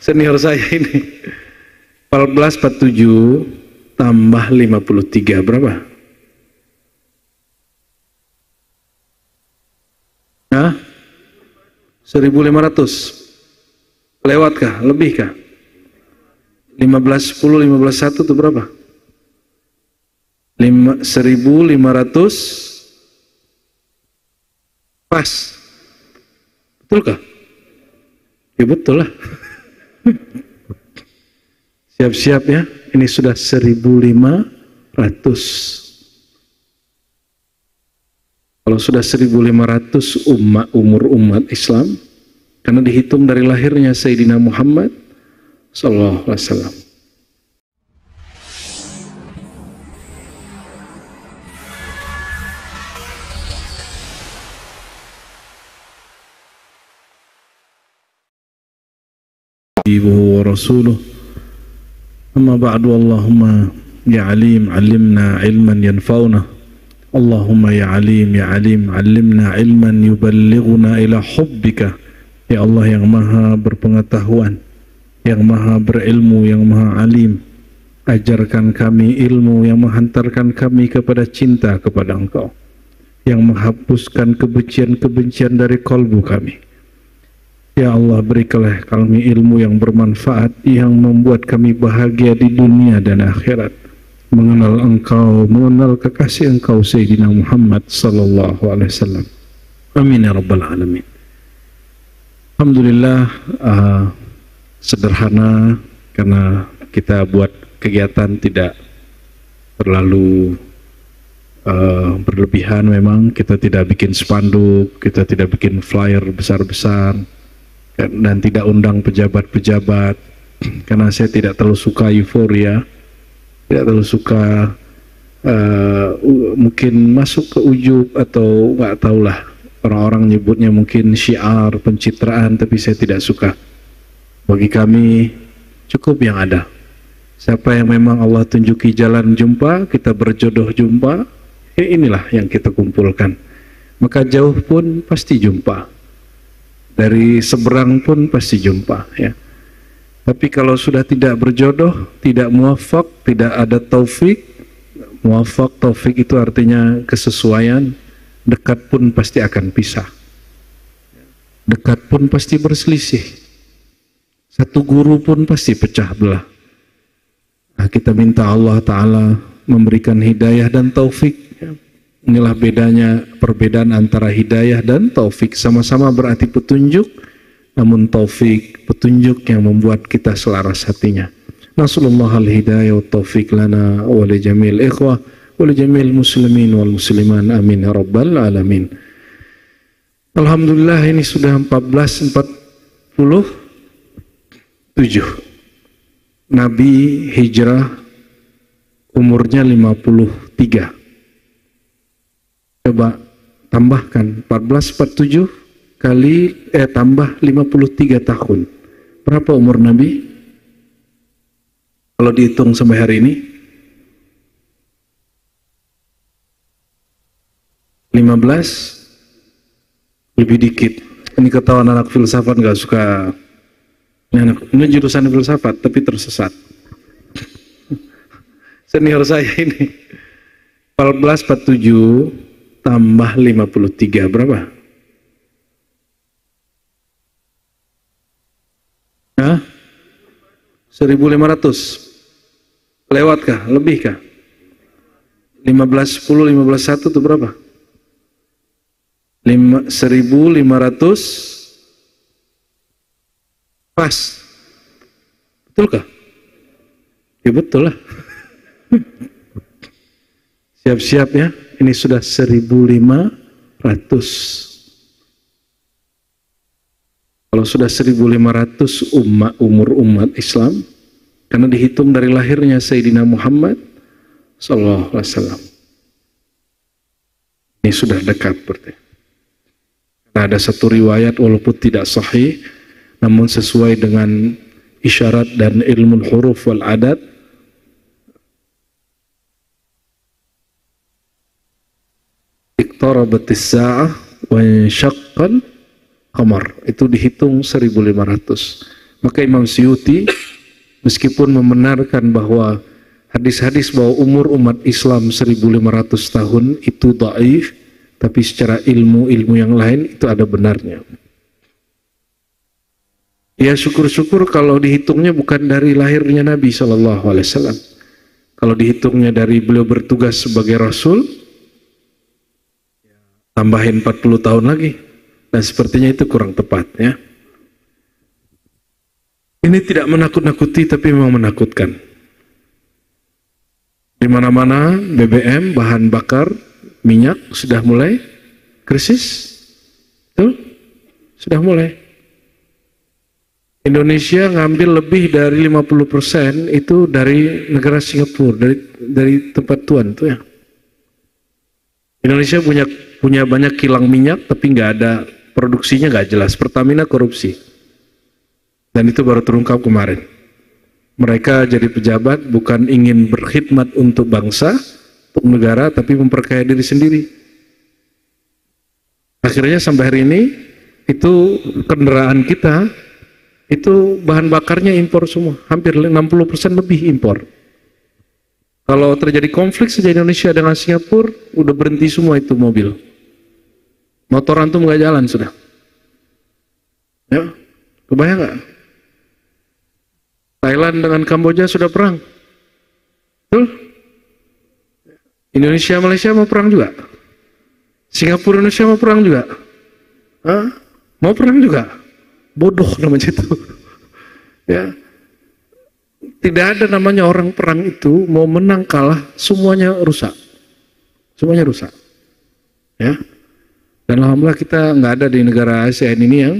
Senior saya ini 1447 tambah 53 berapa? Hah? 1500 lewatkah? Lebihkah? 1510 1501 itu berapa? 1500 pas. Betulkah? Ya betul lah. Siap-siap ya, ini sudah 1500. Kalau sudah 1500 umur umat Islam, karena dihitung dari lahirnya Sayyidina Muhammad sallallahu alaihi wasallam. Wa rasuluh. Amma ba'du, Allahumma ya alim alimna ilman yanfa'una. Allahumma ya alim alimna ilman yuballighuna ila hubbika. Ya Allah yang maha berpengetahuan, yang maha berilmu, yang maha alim, ajarkan kami ilmu yang menghantarkan kami kepada cinta kepada Engkau, yang menghapuskan kebencian-kebencian dari kalbu kami. Ya Allah, berikanlah kami ilmu yang bermanfaat, yang membuat kami bahagia di dunia dan akhirat, mengenal Engkau, mengenal kekasih Engkau Sayyidina Muhammad sallallahu alaihi wasallam. Amin ya rabbal alamin. Alhamdulillah, sederhana karena kita buat kegiatan tidak terlalu berlebihan. Memang kita tidak bikin spanduk, kita tidak bikin flyer besar-besar, dan tidak undang pejabat-pejabat karena saya tidak terlalu suka euforia, tidak terlalu suka mungkin masuk ke ujub atau nggak tahulah, orang-orang nyebutnya mungkin syiar, pencitraan, tapi saya tidak suka. Bagi kami cukup yang ada. Siapa yang memang Allah tunjuki jalan jumpa, kita berjodoh jumpa, inilah yang kita kumpulkan. Maka jauh pun pasti jumpa, dari seberang pun pasti jumpa ya. Tapi kalau sudah tidak berjodoh, tidak muwafaq, tidak ada taufik. Muwafaq, taufik itu artinya kesesuaian. Dekat pun pasti akan pisah. Dekat pun pasti berselisih. Satu guru pun pasti pecah belah. Nah, kita minta Allah Ta'ala memberikan hidayah dan taufik. Inilah bedanya, perbedaan antara hidayah dan taufik. Sama-sama berarti petunjuk, namun taufik, petunjuk yang membuat kita selaras hatinya. Nasallallahu al-hidayah wa taufik lana wa li jamil ikhwah wa li jamil muslimin wal musliman, amin ya rabbal alamin. Alhamdulillah, ini sudah 1447. Nabi hijrah umurnya 53. Coba tambahkan 1447 kali tambah 53 tahun. Berapa umur Nabi? Kalau dihitung sampai hari ini 15 lebih dikit. Ini ketahuan anak filsafat nggak suka. Ini jurusan filsafat tapi tersesat. Senior saya ini 1447 tambah 53 berapa? Hah? 1500 lewatkah? Lebihkah? 1510 1501 itu berapa? 1500 pas. Betulkah? Ya betul lah. Siap-siap ya, ini sudah 1500. Kalau sudah 1500 umur umat Islam, karena dihitung dari lahirnya Sayyidina Muhammad sallallahu alaihi wasallam. Ini sudah dekat berarti. Nah, ada satu riwayat walaupun tidak sahih, namun sesuai dengan isyarat dan ilmu huruf wal adat, iqtarabatis sa'ah wa insyaqqal qamar, itu dihitung 1500. Maka Imam Suyuti meskipun membenarkan bahwa hadis-hadis bahwa umur umat Islam 1500 tahun itu dhaif, tapi secara ilmu yang lain itu ada benarnya. Ya syukur-syukur kalau dihitungnya bukan dari lahirnya Nabi SAW. Kalau dihitungnya dari beliau bertugas sebagai Rasul, tambahin 40 tahun lagi. Dan sepertinya itu kurang tepat ya. Ini tidak menakut-nakuti tapi memang menakutkan. Di mana-mana BBM, bahan bakar, minyak sudah mulai krisis. Betul? Sudah mulai. Indonesia ngambil lebih dari 50% itu dari negara Singapura, dari tempat tuan tuh ya. Indonesia punya banyak kilang minyak tapi nggak ada produksinya, nggak jelas. Pertamina korupsi. Dan itu baru terungkap kemarin. Mereka jadi pejabat bukan ingin berkhidmat untuk bangsa, untuk negara, tapi memperkaya diri sendiri. Akhirnya sampai hari ini, itu kendaraan kita, itu bahan bakarnya impor semua. Hampir 60% lebih impor. Kalau terjadi konflik saja Indonesia dengan Singapura, udah berhenti semua itu mobil. Motor antum nggak jalan sudah. Ya, kebayang nggak? Thailand dengan Kamboja sudah perang. Betul? Indonesia Malaysia mau perang juga. Singapura Indonesia mau perang juga. Hah? Mau perang juga. Bodoh namanya itu. Ya. Tidak ada namanya orang perang itu mau menang kalah, semuanya rusak. Semuanya rusak. Ya. Dan alhamdulillah kita nggak ada di negara ASEAN ini yang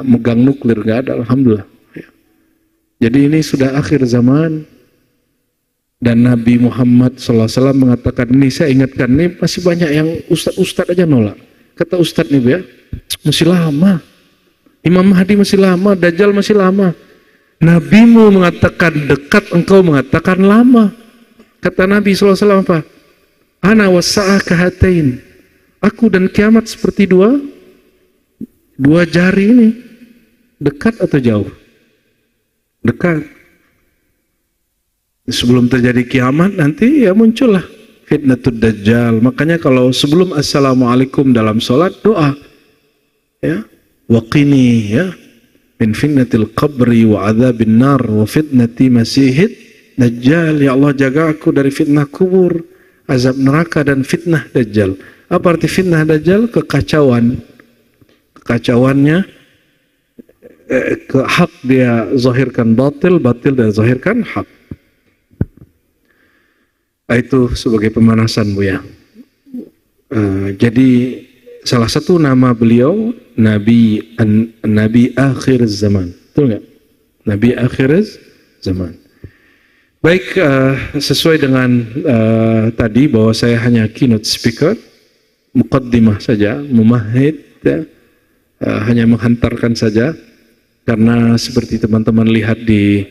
megang nuklir, nggak ada, alhamdulillah. Jadi ini sudah akhir zaman dan Nabi Muhammad SAW mengatakan ini, saya ingatkan, ini masih banyak yang ustadz aja nolak. Kata ustadz nih Bu ya, masih lama. Imam Mahdi masih lama, Dajjal masih lama. Nabimu mengatakan dekat, engkau mengatakan lama. Kata Nabi SAW apa? Ana wasa'ah kahatain. Aku dan kiamat seperti dua jari ini. Dekat atau jauh? Dekat. Sebelum terjadi kiamat nanti ya muncullah fitnatud dajjal. Makanya kalau sebelum assalamualaikum dalam sholat doa ya, waqini ya min fitnatil qabri wa adzabin nar wa fitnati masihid dajjal. Ya Allah, jaga aku dari fitnah kubur, azab neraka dan fitnah dajjal. Apa arti fitnah dajjal? Kekacauan. Kekacauannya ke hak dia zahirkan batil, batil dia zahirkan hak. Itu sebagai pemanasan Bu ya. Jadi salah satu nama beliau Nabi akhir zaman, betul nggak? Nabi akhir zaman. Baik, sesuai dengan tadi bahwa saya hanya keynote speaker, muqaddimah saja, memahid, ya, hanya menghantarkan saja. Karena seperti teman-teman lihat di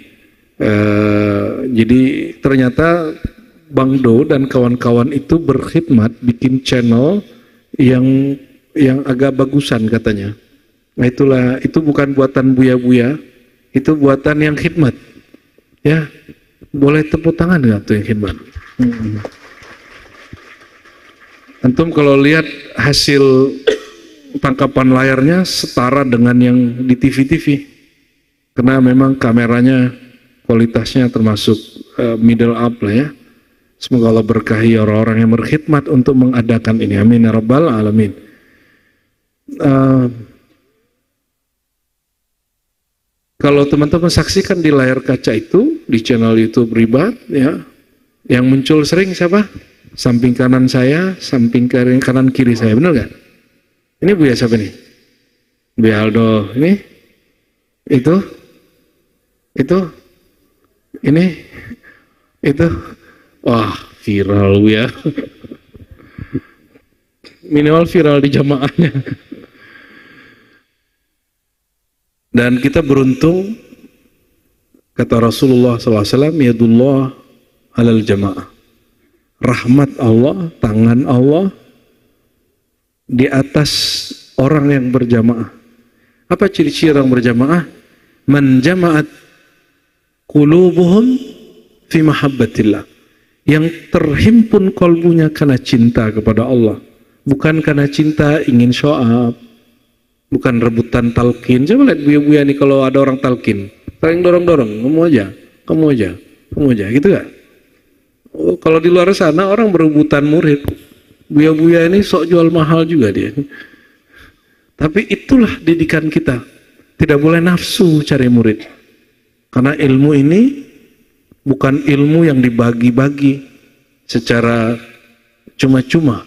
jadi ternyata Bang Do dan kawan-kawan itu berkhidmat bikin channel yang agak bagusan katanya. Nah itulah, itu bukan buatan buya-buya, itu buatan yang khidmat. Ya, boleh tepuk tangan nggak tuh yang khidmat? Antum kalau lihat hasil tangkapan layarnya setara dengan yang di TV-TV, karena memang kameranya kualitasnya termasuk middle up lah ya. Semoga Allah berkahi orang-orang yang berkhidmat untuk mengadakan ini, amin ya rabbal alamin. Kalau teman-teman saksikan di layar kaca itu di channel YouTube Ribat ya, yang muncul sering siapa? Samping kanan saya, samping kanan kiri saya, benar nggak? Ini Buya siapa nih? Buya Aldo, ini? Itu? Ini? Itu? Wah, viral Buya. Minimal viral di jamaahnya. Dan kita beruntung, kata Rasulullah SAW, yadullah alal jamaah. Rahmat Allah, tangan Allah di atas orang yang berjamaah. Apa ciri-ciri orang berjamaah? man jama'at qulubuhum fi mahabbatillah, yang terhimpun kalbunya karena cinta kepada Allah, bukan karena cinta ingin show up, bukan rebutan talqin. Coba lihat buya-buya nih, kalau ada orang talqin saling dorong-dorong, kamu aja, gitu gak? Oh, kalau di luar sana orang berebutan murid, buya-buya ini sok jual mahal juga dia. Tapi itulah didikan kita, tidak boleh nafsu cari murid, karena ilmu ini bukan ilmu yang dibagi-bagi secara cuma-cuma.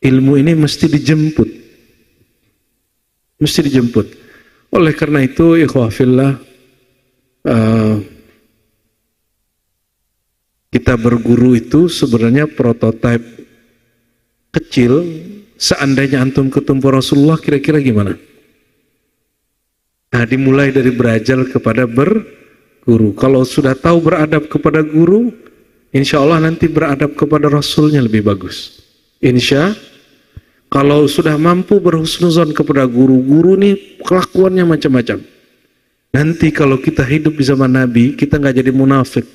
Ilmu ini mesti dijemput. Oleh karena itu, ikhwafillah, kita berguru itu sebenarnya prototipe kecil. Seandainya antum ketemu Rasulullah, kira-kira gimana? Nah, dimulai dari berajal kepada berguru. Kalau sudah tahu beradab kepada guru, insya Allah nanti beradab kepada Rasulnya lebih bagus. Kalau sudah mampu berhusnuzon kepada guru nih kelakuannya macam-macam. Nanti kalau kita hidup di zaman Nabi, kita nggak jadi munafik.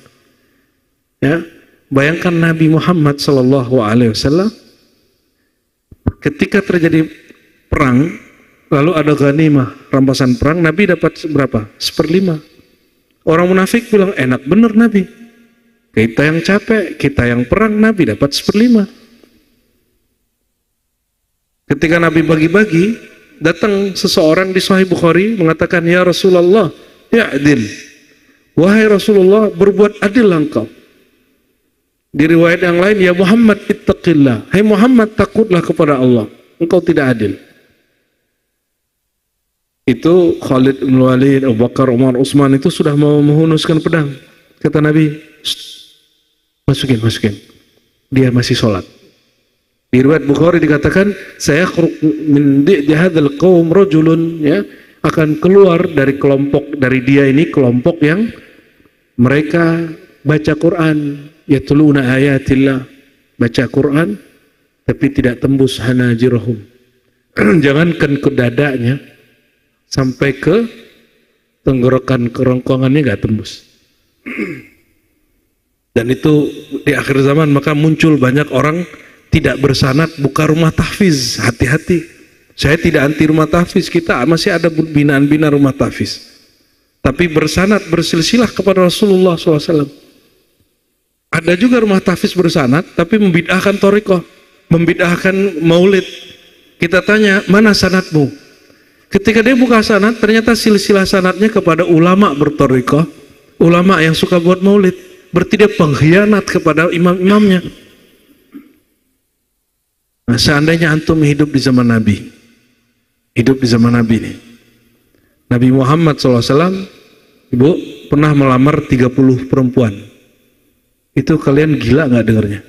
Ya, bayangkan Nabi Muhammad SAW ketika terjadi perang, lalu ada ghanimah, rampasan perang, Nabi dapat berapa? 1/5. Orang munafik bilang, enak bener Nabi, kita yang capek, kita yang perang, Nabi dapat 1/5. Ketika Nabi bagi-bagi, datang seseorang di Sahih Bukhari mengatakan, ya Rasulullah, ya adil, wahai Rasulullah, berbuat adil engkau. Di riwayat yang lain, ya Muhammad ittaqillah, hai Muhammad, takutlah kepada Allah, engkau tidak adil. Itu Khalid bin Walid, Abu Bakar, Umar, Utsman itu sudah mau menghunuskan pedang. Kata Nabi, masukin, dia masih sholat. Di riwayat Bukhari dikatakan, saya min hadzal qaum rajulun, ya, akan keluar dari kelompok, dari dia ini kelompok yang mereka baca Quran, yatluna ayatillah, baca Quran tapi tidak tembus hanajirahum. Jangankan ke dadanya, sampai ke tenggorokan kerongkongannya nggak tembus. Dan itu di akhir zaman, maka muncul banyak orang tidak bersanad buka rumah tahfiz. Hati-hati, saya tidak anti rumah tahfiz, kita masih ada binaan-binaan rumah tahfiz, tapi bersanad, bersilsilah kepada Rasulullah SAW. Ada juga rumah tahfiz bersanad tapi membid'ahkan thariqah, membid'ahkan maulid. Kita tanya, mana sanadmu? Ketika dia buka sanad, ternyata silsilah sanadnya kepada ulama berthariqah, ulama yang suka buat maulid. Berarti dia pengkhianat kepada imam-imamnya. Nah, seandainya antum hidup di zaman Nabi, nih, Nabi Muhammad SAW, ibu pernah melamar 30 perempuan. Itu kalian gila nggak dengarnya?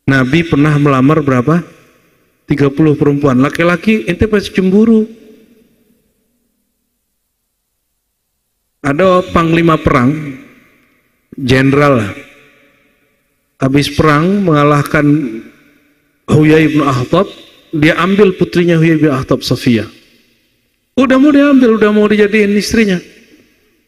Nabi pernah melamar berapa? 30 perempuan. Laki-laki ente pasti cemburu. Ada panglima perang, jenderal, habis perang mengalahkan Huyai bin Akhtab, dia ambil putrinya Huyai bin Akhtab, Safiyah. Udah mau diambil, udah mau dijadiin istrinya.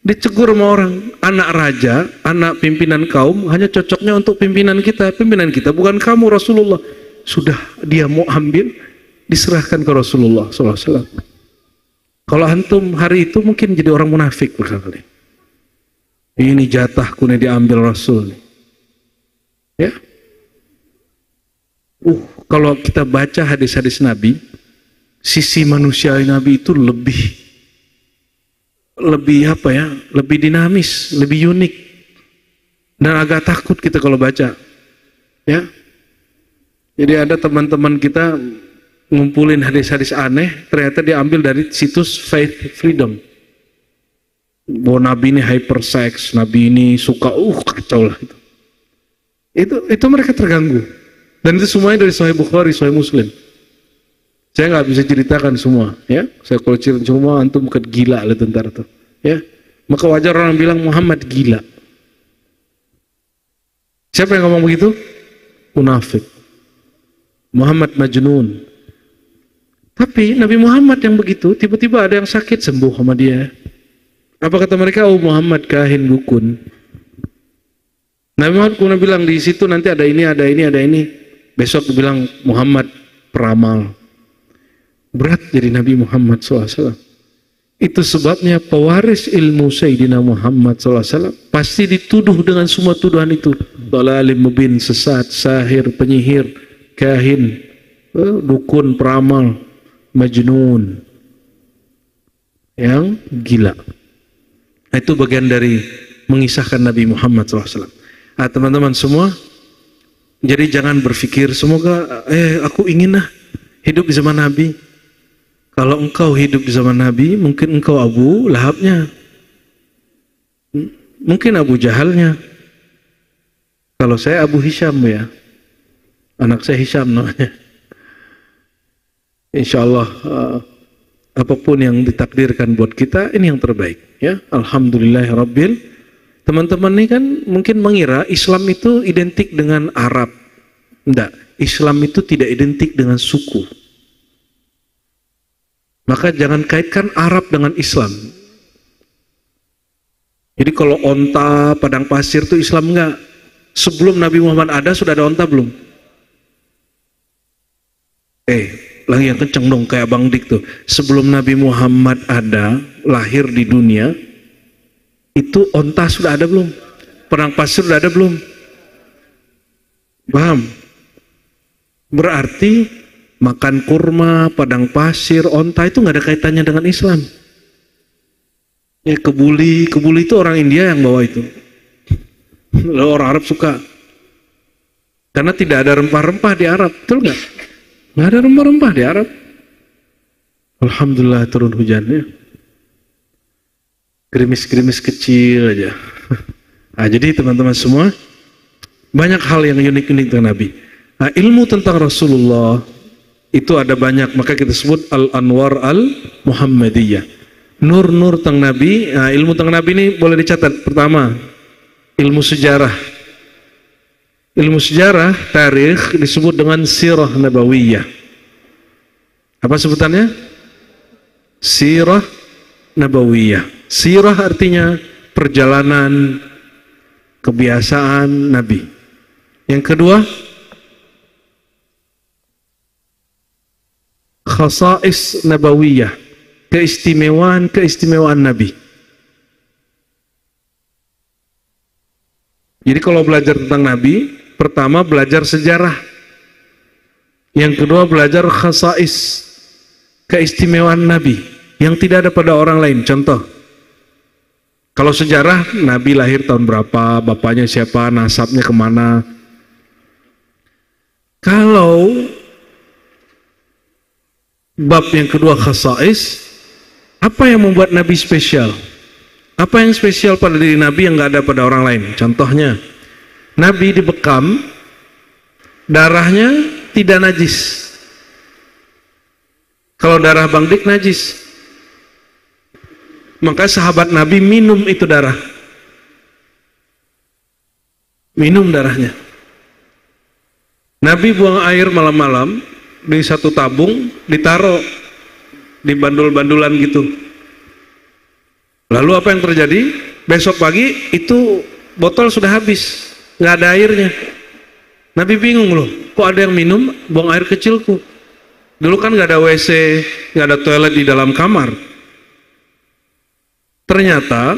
Dicegur sama orang, anak raja, anak pimpinan kaum, hanya cocoknya untuk pimpinan kita bukan kamu Rasulullah. Sudah dia mau ambil, diserahkan ke Rasulullah SAW. Kalau antum hari itu mungkin jadi orang munafik berkali-kali. Ini jatahku nih diambil Rasul. Ya. Kalau kita baca hadis-hadis Nabi, sisi manusia Nabi itu lebih apa ya, lebih dinamis, lebih unik, dan agak takut kita kalau baca, ya. Jadi ada teman-teman kita ngumpulin hadis-hadis aneh, ternyata diambil dari situs Faith Freedom. Bahwa Nabi ini hypersex, Nabi ini suka, kacau lah itu mereka terganggu, dan itu semuanya dari Sahih Bukhari, Sahih Muslim. Saya nggak bisa ceritakan semua, ya. Saya kalau cerita semua, antum bukan gila lah tentara tuh, ya. Maka wajar orang bilang Muhammad gila. Siapa yang ngomong begitu? Munafik. Muhammad majnun. Tapi Nabi Muhammad yang begitu, tiba-tiba ada yang sakit sembuh sama dia. Apa kata mereka? Oh, Muhammad kahin dukun. Nabi Muhammad kemudian bilang di situ nanti ada ini, ada ini, ada ini. Besok bilang Muhammad peramal. Berat jadi Nabi Muhammad SAW. Itu sebabnya pewaris ilmu Sayyidina Muhammad SAW pasti dituduh dengan semua tuduhan itu. Dhalalim mubin, sesat, sahir, penyihir, kahin, dukun, peramal, majnun, yang gila. Itu bagian dari mengisahkan Nabi Muhammad SAW. Teman-teman semua, jadi jangan berpikir semoga aku ingin hidup di zaman Nabi. Kalau engkau hidup di zaman Nabi, mungkin engkau Abu Lahabnya, mungkin Abu Jahalnya. Kalau saya Abu Hisham ya, anak saya Hisham namanya. Insya Allah apapun yang ditakdirkan buat kita, ini yang terbaik ya. Alhamdulillahirabbil. Teman-teman ini kan mungkin mengira Islam itu identik dengan Arab. Enggak, Islam itu tidak identik dengan suku. Maka jangan kaitkan Arab dengan Islam. Jadi kalau onta, padang pasir itu Islam enggak. Sebelum Nabi Muhammad ada, sudah ada onta belum? Lagi yang kenceng dong kayak Bang Dik tuh. Sebelum Nabi Muhammad ada, lahir di dunia, itu onta sudah ada belum? Padang pasir sudah ada belum? Paham? Berarti makan kurma, padang pasir, onta itu nggak ada kaitannya dengan Islam. Ya kebuli itu orang India yang bawa itu. Lalu orang Arab suka. Karena tidak ada rempah-rempah di Arab, betul nggak? Nggak ada rempah-rempah di Arab. Alhamdulillah turun hujannya. Gerimis-gerimis kecil aja. Jadi teman-teman semua, banyak hal yang unik-unik tentang Nabi. Ilmu tentang Rasulullah itu ada banyak, maka kita sebut Al-Anwar Al-Muhammadiyah. Nur-nur tentang Nabi. Ilmu tentang Nabi ini boleh dicatat. Pertama, ilmu sejarah. Ilmu sejarah, tarikh disebut dengan sirah nabawiyah. Apa sebutannya? Sirah nabawiyah. Sirah artinya perjalanan, kebiasaan Nabi. Yang kedua, khasais nabawiyah, keistimewaan Nabi. Jadi kalau belajar tentang Nabi, pertama belajar sejarah. Yang kedua belajar khasais, keistimewaan Nabi yang tidak ada pada orang lain. Contoh, kalau sejarah, Nabi lahir tahun berapa, bapaknya siapa, nasabnya kemana. Kalau bab yang kedua khasais, apa yang membuat Nabi spesial? Apa yang spesial pada diri Nabi yang nggak ada pada orang lain? Contohnya, Nabi dibekam, darahnya tidak najis. Kalau darah Bang Dik najis, maka sahabat Nabi minum itu darah. Minum darahnya. Nabi buang air malam-malam di satu tabung, ditaruh di bandul-bandulan gitu. Lalu apa yang terjadi? Besok pagi itu botol sudah habis, nggak ada airnya. Nabi bingung loh, kok ada yang minum buang air kecilku? Dulu kan nggak ada WC, nggak ada toilet di dalam kamar. Ternyata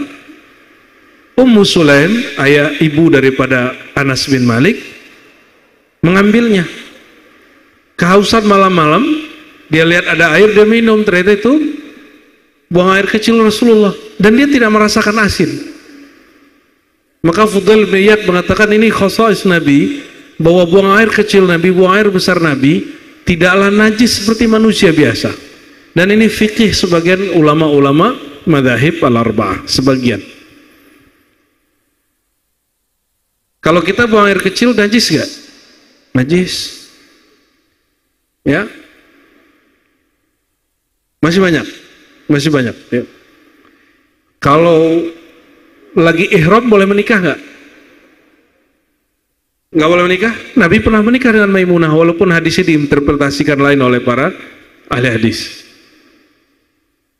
Ummu Sulaim, ayah ibu daripada Anas bin Malik, mengambilnya. Kehausan malam-malam, dia lihat ada air, dia minum. Ternyata itu buang air kecil Rasulullah, dan dia tidak merasakan asin. Maka Fudail bin Iyad mengatakan ini khasais Nabi, bahwa buang air kecil Nabi, buang air besar Nabi tidaklah najis seperti manusia biasa. Dan ini fikih sebagian ulama-ulama madzhab al-arba'ah, sebagian. Kalau kita buang air kecil najis gak? Najis. Ya. Masih banyak. Masih banyak. Ya. Kalau lagi ihram boleh menikah gak? Gak boleh menikah? Nabi pernah menikah dengan Maimunah, walaupun hadisnya diinterpretasikan lain oleh para ahli hadis.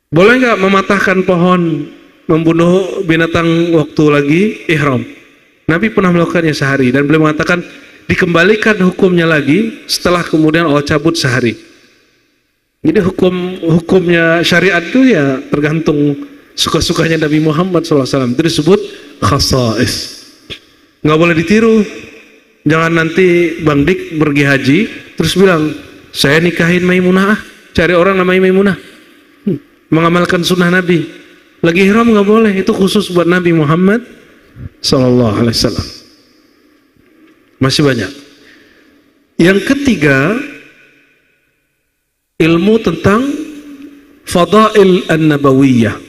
Boleh nggak mematahkan pohon membunuh binatang waktu lagi ihram. Nabi pernah melakukannya sehari dan beliau mengatakan dikembalikan hukumnya lagi setelah kemudian Allah cabut sehari. Jadi hukumnya syariat itu ya tergantung suka-sukanya Nabi Muhammad SAW. Itu disebut khasais. Nggak boleh ditiru. Jangan nanti Bang Dik pergi haji terus bilang saya nikahin Maimunah, cari orang namanya Maimunah, mengamalkan sunnah Nabi. Lagi ihram nggak boleh, itu khusus buat Nabi Muhammad SAW. Masih banyak. Yang ketiga, ilmu tentang fadail an-nabawiyah,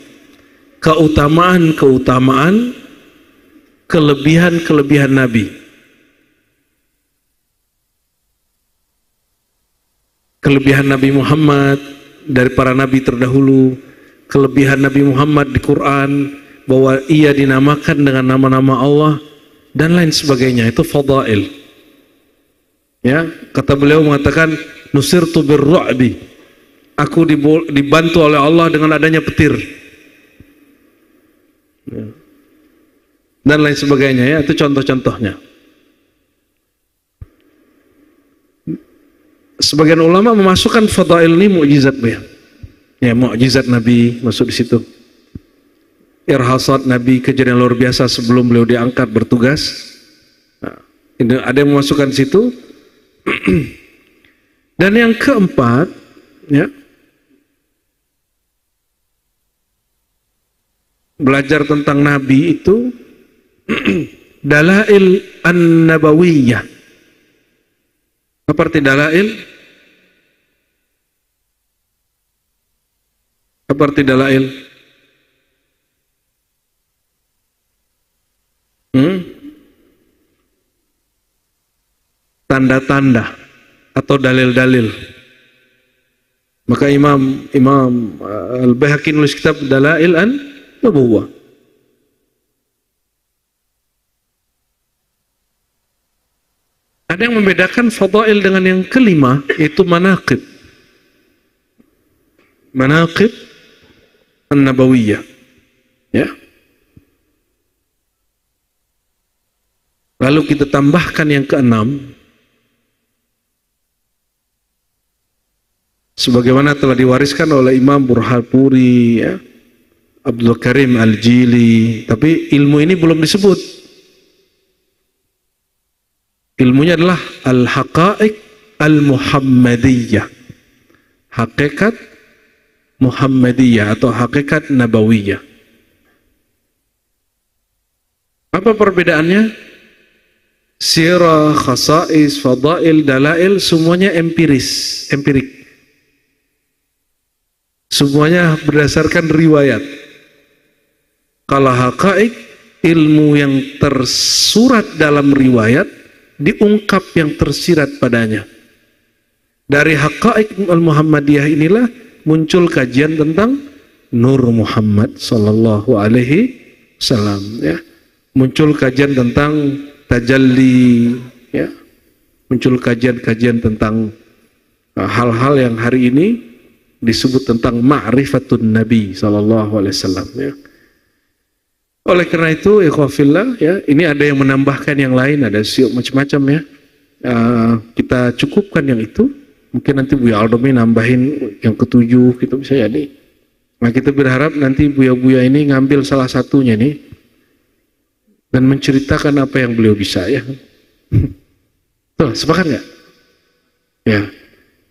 keutamaan-keutamaan, kelebihan-kelebihan Nabi. Kelebihan Nabi Muhammad dari para nabi terdahulu, kelebihan Nabi Muhammad di Quran, bahwa ia dinamakan dengan nama-nama Allah dan lain sebagainya. Itu fadail. Ya, kata beliau mengatakan nusirtu birru'bi, aku dibantu oleh Allah dengan adanya petir, ya, dan lain sebagainya. Ya, itu contoh-contohnya. Sebagian ulama memasukkan fadail ini mukjizat, ya, mukjizat Nabi masuk di situ. Irhasat Nabi, kejadian luar biasa sebelum beliau diangkat bertugas. Nah, ini ada yang memasukkan situ. Dan yang keempat, ya, belajar tentang Nabi itu dalail an-nabawiyah. Apa arti dalail? Apa arti dalail? Tanda-tanda atau dalil-dalil. Maka Imam Al-Baihaqi nulis kitab Dalail an-Nubuwah. Ada yang membedakan fadail dengan yang kelima, yaitu manaqib. Manaqib an-nabawiyah. Ya. Lalu kita tambahkan yang keenam, sebagaimana telah diwariskan oleh Imam Burhanpuri, ya, Abdul Karim Al-Jili, tapi ilmu ini belum disebut. Ilmunya adalah Al-Haqa'iq Al-Muhammadiyah, hakikat Muhammadiyah atau hakikat Nabawiyah. Apa perbedaannya? Sirah, khasais, fadail, dalail, semuanya empirik. Semuanya berdasarkan riwayat. Kalau haqa'iq, ilmu yang tersurat dalam riwayat, diungkap yang tersirat padanya. Dari haqa'iq al-Muhammadiyah inilah muncul kajian tentang Nur Muhammad sallallahu alaihi wasallam, ya. Muncul kajian tentang tajalli, ya. Muncul kajian-kajian tentang hal-hal yang hari ini disebut tentang ma'rifatun Nabi sallallahu alaihi wasallam, ya. Oleh karena itu, ikhwafillah, ya, ini ada yang menambahkan yang lain, ada siup macam-macam, ya. Kita cukupkan yang itu. Mungkin nanti Buya Aldomi nambahin yang ketujuh, gitu bisa jadi. Nah, kita berharap nanti buya-buya ini ngambil salah satunya nih dan menceritakan apa yang beliau bisa, ya. Tuh, sepakat nggak? Ya,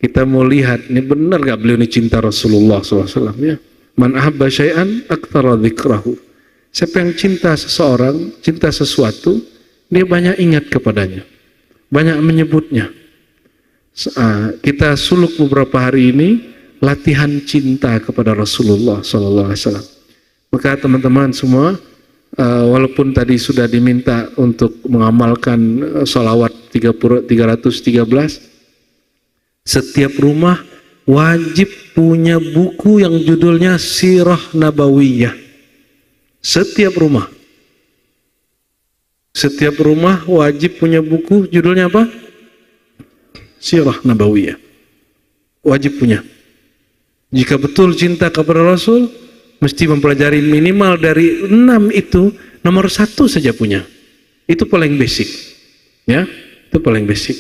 kita mau lihat ini benar nggak beliau ini cinta Rasulullah SAW, ya. Man ahabba syai'an aktsara dzikrahu. Siapa yang cinta seseorang, cinta sesuatu, dia banyak ingat kepadanya, banyak menyebutnya. Kita suluk beberapa hari ini latihan cinta kepada Rasulullah SAW. Maka teman-teman semua, walaupun tadi sudah diminta untuk mengamalkan sholawat 313, setiap rumah wajib punya buku yang judulnya Sirah Nabawiyah. Setiap rumah wajib punya buku judulnya apa? Sirah Nabawiyah. Wajib punya. Jika betul cinta kepada Rasul, mesti mempelajari minimal dari 6 itu, nomor 1 saja punya. Itu paling basic. Ya, itu paling basic.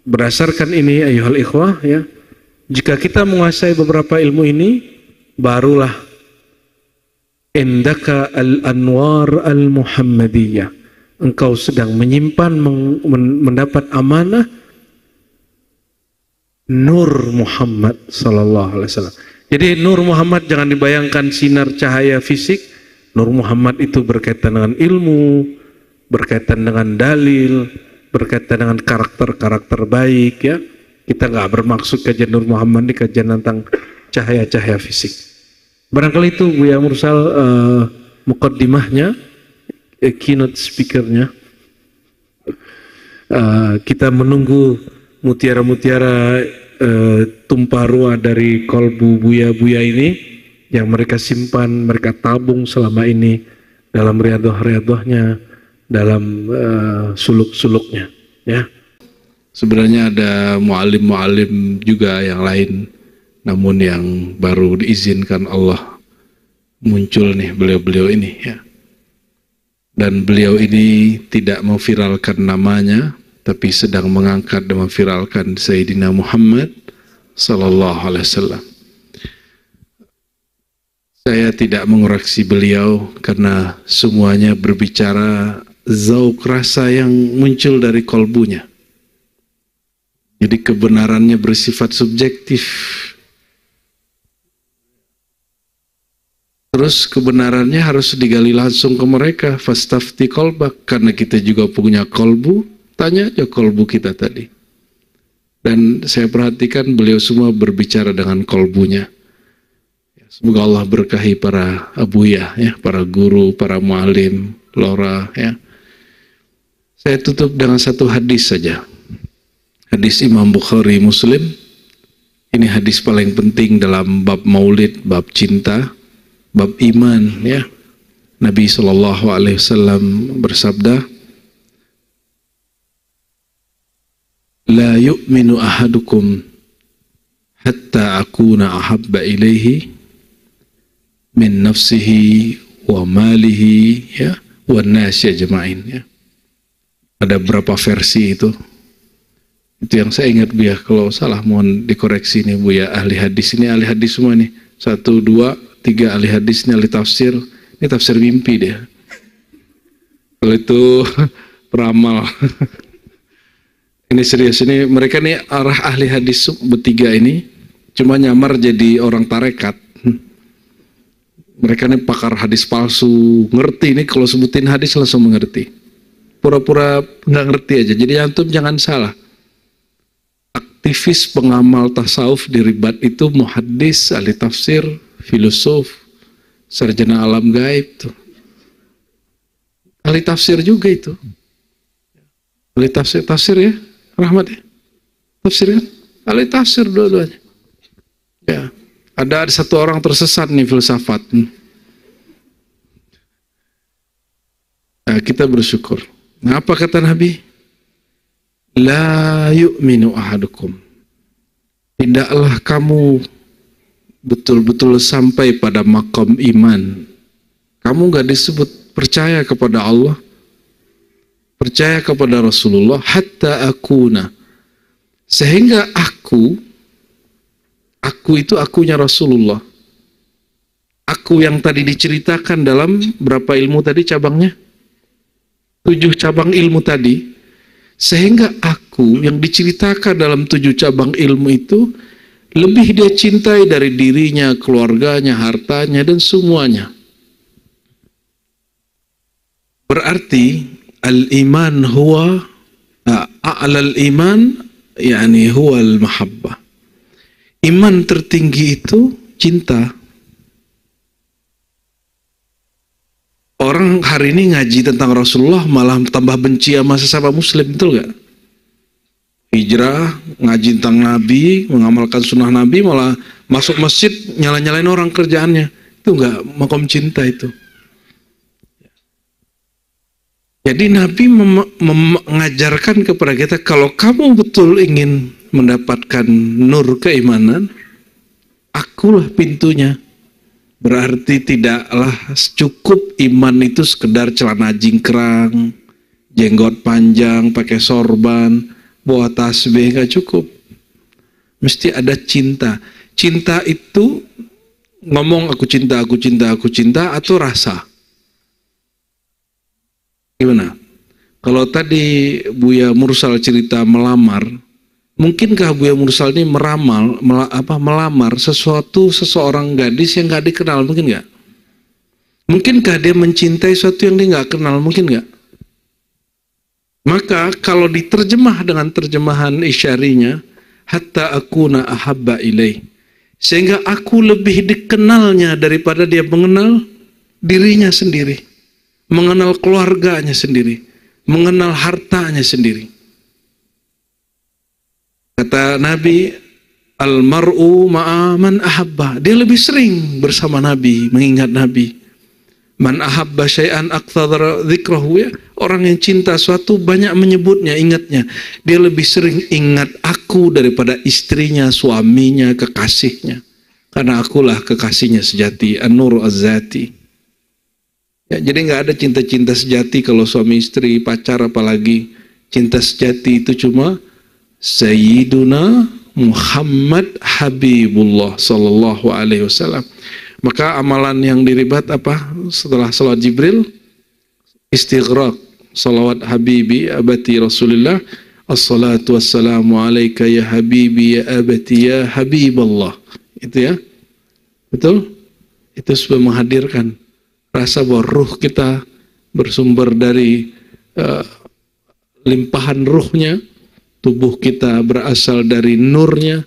Berdasarkan ini ayuhal ikhwah, ya, jika kita menguasai beberapa ilmu ini, barulah indaka al-anwar al-muhammadiyah, engkau sedang menyimpan mendapat amanah Nur Muhammad sallallahu alaihi wasallam. Jadi Nur Muhammad jangan dibayangkan sinar cahaya fisik. Nur Muhammad itu berkaitan dengan ilmu, berkaitan dengan dalil, berkaitan dengan karakter-karakter baik, ya. Kita nggak bermaksud kajian Nur Muhammad ini kajian tentang cahaya-cahaya fisik. Barangkali itu Buya Mursal muqaddimahnya, keynote speakernya. Kita menunggu mutiara-mutiara tumpah ruah dari kolbu buya-buya ini yang mereka simpan, mereka tabung selama ini dalam riadoh-riadohnya, dalam suluk-suluknya, ya. Sebenarnya ada mu'alim-mu'alim juga yang lain, namun yang baru diizinkan Allah muncul nih beliau-beliau ini, ya. Dan beliau ini tidak memviralkan namanya, tapi sedang mengangkat dan memviralkan Sayyidina Muhammad sallallahu alaihi wasallam. Saya tidak mengoreksi beliau karena semuanya berbicara zauk rasa yang muncul dari kolbunya. Jadi kebenarannya bersifat subjektif. Terus kebenarannya harus digali langsung ke mereka. Fastafti kolbak, karena kita juga punya kolbu. Tanya aja kolbu kita tadi. Dan saya perhatikan beliau semua berbicara dengan kolbunya. Semoga Allah berkahi para abuya, ya, para guru, para mu'alim, lora, ya. Saya tutup dengan satu hadis saja. Hadis Imam Bukhari Muslim. Ini hadis paling penting dalam bab maulid, bab cinta, bab iman, ya. Nabi SAW bersabda, la yu'minu ahadukum hatta akuna ahabba ilaihi min nafsihi wa malihi, ya, wa nasi ajma'in, ya. Ada berapa versi itu? Itu yang saya ingat, Buya. Kalau salah mohon dikoreksi nih, Buya. Ahli hadis ini, ahli hadis semua nih. 1, 2, 3 ahli hadis ini, ahli tafsir. Ini tafsir mimpi dia. Kalau itu peramal. Ini serius, ini mereka nih arah ahli hadis bertiga ini cuma nyamar jadi orang tarekat. Mereka nih pakar hadis palsu, ngerti nih kalau sebutin hadis langsung mengerti. Pura-pura nggak ngerti aja. Jadi antum jangan salah. Aktivis pengamal tasawuf di Ribat itu muhaddis, ahli tafsir, filosof, sarjana alam gaib tuh. Ahli tafsir juga itu. Ahli tafsir ya, Rahmat ya. Tafsir kan? Ahli tafsir dua-duanya. Ya, ada satu orang tersesat nih filsafat. Nah, kita bersyukur. Nah, apa kata Nabi? La yu'minu ahadukum. Tidaklah kamu betul-betul sampai pada makom iman. Kamu gak disebut percaya kepada Allah, percaya kepada Rasulullah, hatta akuna, sehingga aku itu akunya Rasulullah. Aku yang tadi diceritakan dalam berapa ilmu tadi cabangnya? 7 cabang ilmu tadi. Sehingga aku yang diceritakan dalam 7 cabang ilmu itu lebih dia cintai dari dirinya, keluarganya, hartanya, dan semuanya. Berarti al-iman huwa a'lal iman, yakni huwa al-mahabbah. Iman tertinggi itu cinta. Orang hari ini ngaji tentang Rasulullah malah tambah benci sama sesama muslim, betul gak? Hijrah, ngaji tentang Nabi, mengamalkan sunnah Nabi, malah masuk masjid nyala-nyalain orang kerjaannya. Itu gak makom cinta itu. Jadi Nabi mengajarkan kepada kita, kalau kamu betul ingin mendapatkan nur keimanan, akulah pintunya. Berarti tidaklah cukup iman itu sekedar celana jingkrang, jenggot panjang, pakai sorban, bawa tasbih, gak cukup. Mesti ada cinta. Cinta itu ngomong aku cinta, aku cinta, aku cinta, atau rasa. Gimana? Kalau tadi Buya Mursal cerita melamar, mungkinkah Buya Mursal ini melamar seseorang gadis yang gak dikenal, mungkin nggak? Mungkinkah dia mencintai sesuatu yang dia nggak kenal, mungkin nggak? Maka kalau diterjemah dengan terjemahan isyarinya, hatta akuna ahabba ilaih, sehingga aku lebih dikenalnya daripada dia mengenal dirinya sendiri, mengenal keluarganya sendiri, mengenal hartanya sendiri. Kata Nabi, almar'u ma'a man ahabba. Dia lebih sering bersama Nabi, mengingat Nabi. Man ahabba syai'an aktsara dzikrahu, ya. Orang yang cinta suatu banyak menyebutnya, ingatnya. Dia lebih sering ingat aku daripada istrinya, suaminya, kekasihnya. Karena akulah kekasihnya sejati, an-nur az-zati. Ya, jadi nggak ada cinta-cinta sejati kalau suami istri, pacar apalagi. Cinta sejati itu cuma Sayyiduna Muhammad Habibullah Sallallahu Alaihi Wasallam. Maka amalan yang diribat apa setelah salat Jibril? Istighraq salawat Habibi abati Rasulullah, assalatu wassalamu alaika ya Habibi ya abati ya Habiballah. Itu ya, betul? Itu sudah menghadirkan rasa bahwa ruh kita bersumber dari limpahan ruhnya. Tubuh kita berasal dari nurnya.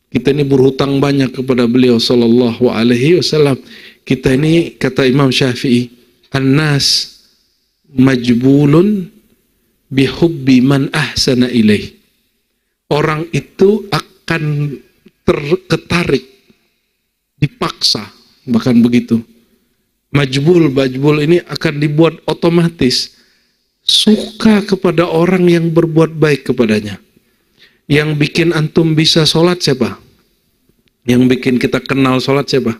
Kita ini berhutang banyak kepada beliau Sallallahu Alaihi Wasallam. Kita ini, kata Imam Syafi'i, an-nas majbulun bihubbi man ahsana ilaih. Orang itu akan terketarik, dipaksa, bahkan begitu. Majbul ini akan dibuat otomatis suka kepada orang yang berbuat baik kepadanya. Yang bikin antum bisa sholat siapa? Yang bikin kita kenal sholat siapa?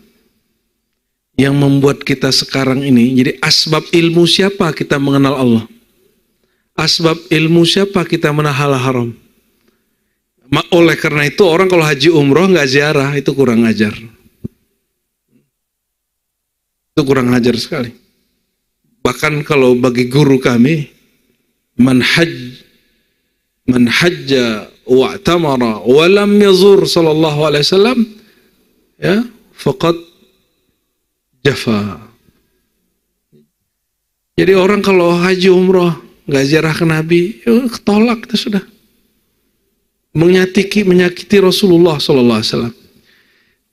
Yang membuat kita sekarang ini, jadi asbab ilmu siapa kita mengenal Allah? Asbab ilmu siapa kita mengenal hal haram? Oleh karena itu orang kalau haji umroh nggak ziarah, itu kurang ajar. Itu kurang ajar sekali. Bahkan kalau bagi guru kami, man hajja wa'tamara wa lam yazur sallallahu alaihi wasallam, ya, faqad jafa. Jadi orang kalau haji umroh nggak ziarah ke Nabi, ketolak itu sudah. Menyakiti Rasulullah sallallahu alaihi wasallam.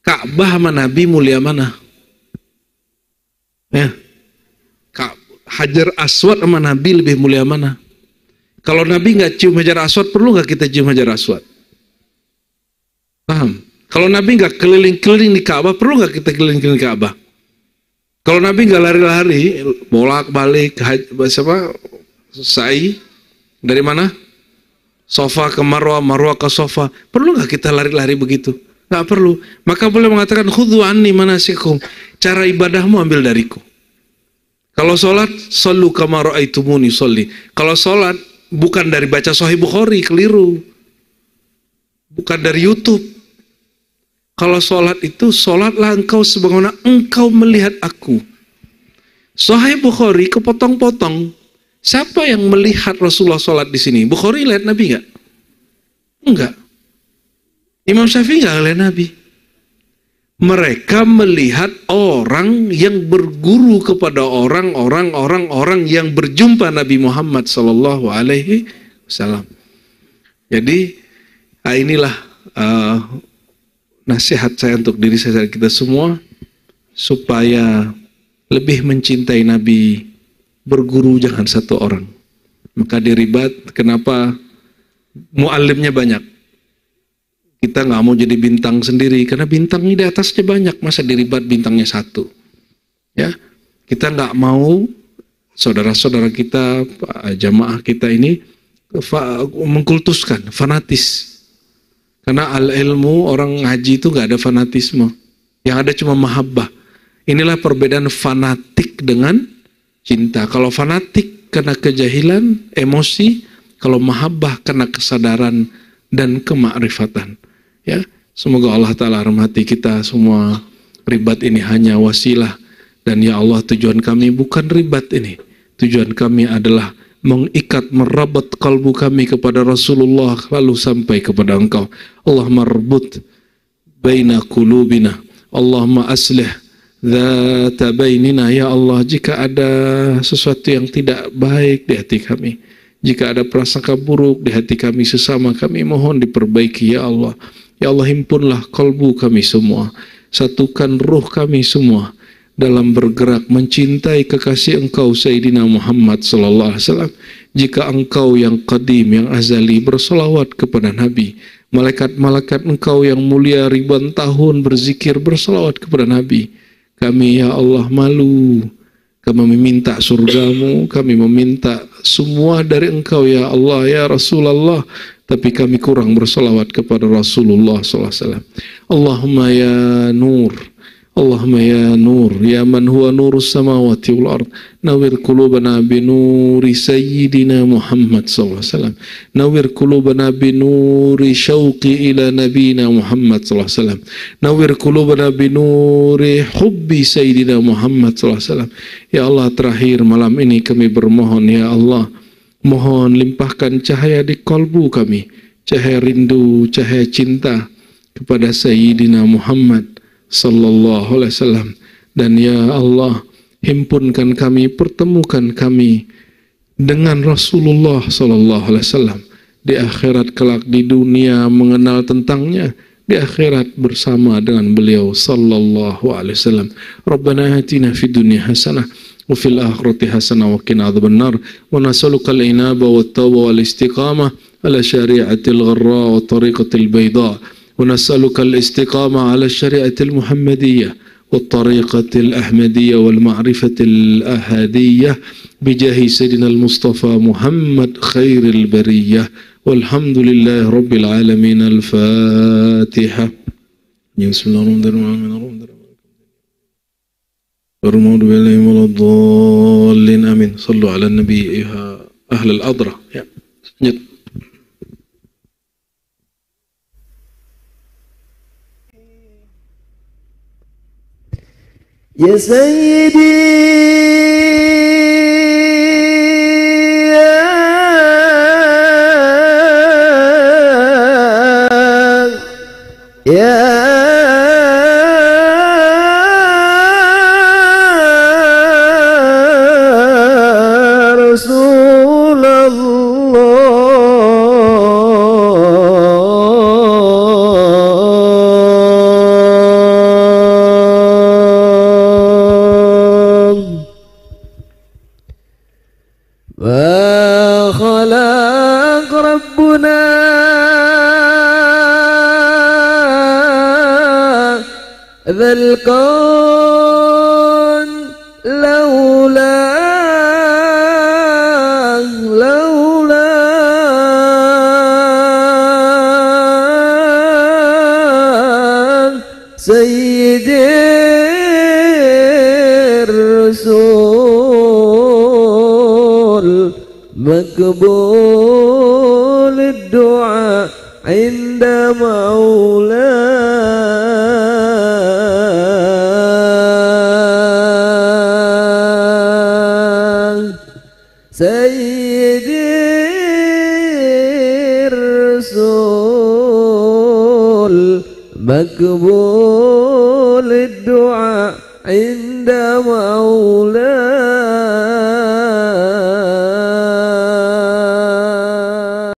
Ka'bah sama Nabi mulia mana? Ya. Hajar Aswad sama Nabi lebih mulia mana? Kalau Nabi nggak cium Hajar Aswad, perlu nggak kita cium Hajar Aswad? Paham? Kalau Nabi nggak keliling-keliling di Ka'bah, perlu nggak kita keliling-keliling di Ka'bah? Kalau Nabi nggak lari-lari, bolak-balik, sa'i dari mana? Sofa ke Marwah, Marwah ke Sofa, perlu nggak kita lari-lari begitu? Nggak perlu. Maka boleh mengatakan khudhu anni manasikum, cara ibadahmu ambil dariku. Kalau sholat, sallu kama ra'aitumuni sholli. Kalau sholat, bukan dari baca Sahih Bukhari, keliru. Bukan dari YouTube. Kalau sholat itu, sholatlah engkau sebagaimana engkau melihat aku. Sahih Bukhari kepotong-potong. Siapa yang melihat Rasulullah sholat di sini? Bukhari lihat Nabi nggak? Enggak. Imam Syafi'i nggak lihat Nabi. Mereka melihat orang yang berguru kepada orang yang berjumpa Nabi Muhammad Sallallahu Alaihi Wasallam. Jadi inilah nasihat saya untuk diri saya dan kita semua, supaya lebih mencintai Nabi. Berguru jangan satu orang. Maka diribat, kenapa muallimnya banyak? Kita nggak mau jadi bintang sendiri, karena bintangnya di atasnya banyak, masa diribat bintangnya satu? Ya, kita nggak mau saudara-saudara kita, jamaah kita ini mengkultuskan, fanatis. Karena al-ilmu, orang ngaji itu nggak ada fanatisme. Yang ada cuma mahabbah. Inilah perbedaan fanatik dengan cinta. Kalau fanatik karena kejahilan, emosi. Kalau mahabbah karena kesadaran dan kemakrifatan. Ya, semoga Allah Ta'ala rahmati kita semua. Ribat ini hanya wasilah. Dan ya Allah, tujuan kami bukan ribat ini. Tujuan kami adalah mengikat, merabat kalbu kami kepada Rasulullah, lalu sampai kepada Engkau. Allahumma rbut baina qulubina, Allahumma aslih dzata bainina. Ya Allah, jika ada sesuatu yang tidak baik di hati kami, jika ada prasangka buruk di hati kami sesama kami, mohon diperbaiki ya Allah. Ya Allah, himpunlah kalbu kami semua, satukan ruh kami semua dalam bergerak mencintai kekasih Engkau Sayyidina Muhammad sallallahu alaihi wasallam. Jika Engkau yang qadim, yang azali, bersolawat kepada Nabi, malaikat-malaikat Engkau yang mulia ribuan tahun berzikir bersolawat kepada Nabi, kami ya Allah malu. Kami meminta surgamu, kami meminta semua dari Engkau ya Allah, ya Rasulullah, tapi kami kurang bersolawat kepada Rasulullah sallallahu alaihi wasallam. Allahumma ya nur, Allahumma ya nur, ya man huwa nurus samawati wal ard, nawir qulubana binuri sayyidina Muhammad sallallahu alaihi wasallam, nawir qulubana binuri syauqi ila nabina Muhammad sallallahu alaihi wasallam, nawir qulubana binuri hubbi sayyidina Muhammad sallallahu alaihi wasallam. Ya Allah, terakhir malam ini kami bermohon ya Allah, mohon limpahkan cahaya di kalbu kami, cahaya rindu, cahaya cinta kepada Sayyidina Muhammad sallallahu alaihi wasallam. Dan ya Allah, himpunkan kami, pertemukan kami dengan Rasulullah sallallahu alaihi wasallam di akhirat kelak, di dunia mengenal tentangnya, di akhirat bersama dengan beliau sallallahu alaihi wasallam. Rabbana atina fid dunya hasanah wa fil akhirati hasanah wa qina adzabannar wa nas'aluka al-inaba wat tawba wal istiqamah ala syari'atil gharra wa tariqatil bayda. ونسألك الاستقامة على الشريعة المحمدية والطريقة الأحمدية والمعرفة الأحادية بجاه سيدنا المصطفى محمد خير البرية والحمد لله رب العالمين. الفاتحة. بسم الله الرحمن الرحيم. المغضوب عليهم ولا الضالين آمين. صلوا على النبي أيها أهل الأضرة. يا سيدي يا رسول الله وخلق ربنا ذا الكون لولا سيدي الرسول مقبول الدعاء عند مولاه سيدي الرسول مقبول الدعاء عند مولاه.